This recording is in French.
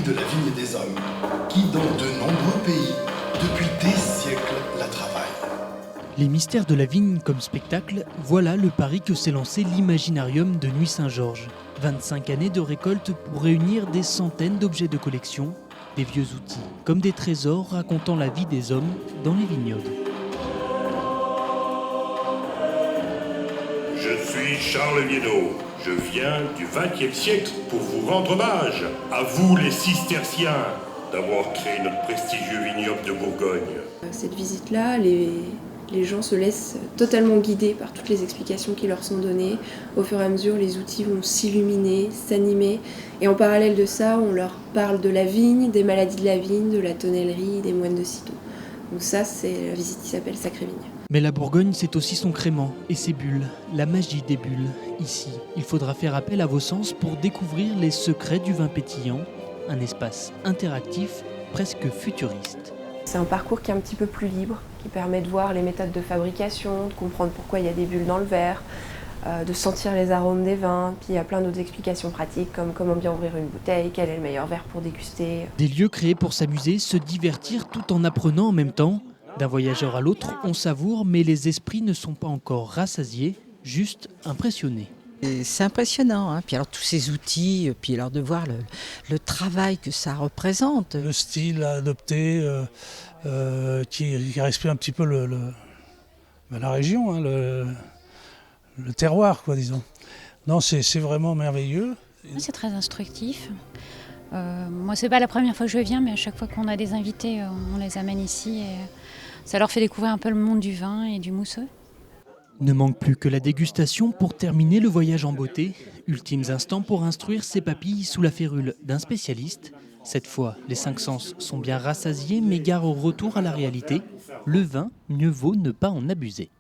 de la vigne des hommes, qui dans de nombreux pays, depuis des siècles, la travaillent. Les mystères de la vigne comme spectacle, voilà le pari que s'est lancé l'Imaginarium de Nuit Saint-Georges. 25 années de récolte pour réunir des centaines d'objets de collection, des vieux outils, comme des trésors racontant la vie des hommes dans les vignobles. Je suis Charles Viénot. Je viens du XXe siècle pour vous rendre hommage. À vous les cisterciens d'avoir créé notre prestigieux vignoble de Bourgogne. Cette visite-là, les gens se laissent totalement guider par toutes les explications qui leur sont données. Au fur et à mesure, les outils vont s'illuminer, s'animer. Et en parallèle de ça, on leur parle de la vigne, des maladies de la vigne, de la tonnellerie, des moines de Cîteaux. Donc ça, c'est la visite qui s'appelle Sacrée Vigne. Mais la Bourgogne, c'est aussi son crément et ses bulles, la magie des bulles. Ici, il faudra faire appel à vos sens pour découvrir les secrets du vin pétillant, un espace interactif, presque futuriste. C'est un parcours qui est un petit peu plus libre, qui permet de voir les méthodes de fabrication, de comprendre pourquoi il y a des bulles dans le verre, de sentir les arômes des vins. Puis il y a plein d'autres explications pratiques comme comment bien ouvrir une bouteille, quel est le meilleur verre pour déguster. Des lieux créés pour s'amuser, se divertir tout en apprenant en même temps. D'un voyageur à l'autre, on savoure, mais les esprits ne sont pas encore rassasiés, juste impressionnés. Et c'est impressionnant, hein. Puis alors tous ces outils, puis alors de voir le travail que ça représente. Le style à adopter qui respecte un petit peu la région, hein, le terroir, quoi, disons. Non, c'est vraiment merveilleux. C'est très instructif. Moi, c'est pas la première fois que je viens, mais à chaque fois qu'on a des invités, on les amène ici et ça leur fait découvrir un peu le monde du vin et du mousseux. Ne manque plus que la dégustation pour terminer le voyage en beauté. Ultimes instants pour instruire ses papilles sous la férule d'un spécialiste. Cette fois, les 5 sens sont bien rassasiés, mais gare au retour à la réalité. Le vin, mieux vaut ne pas en abuser.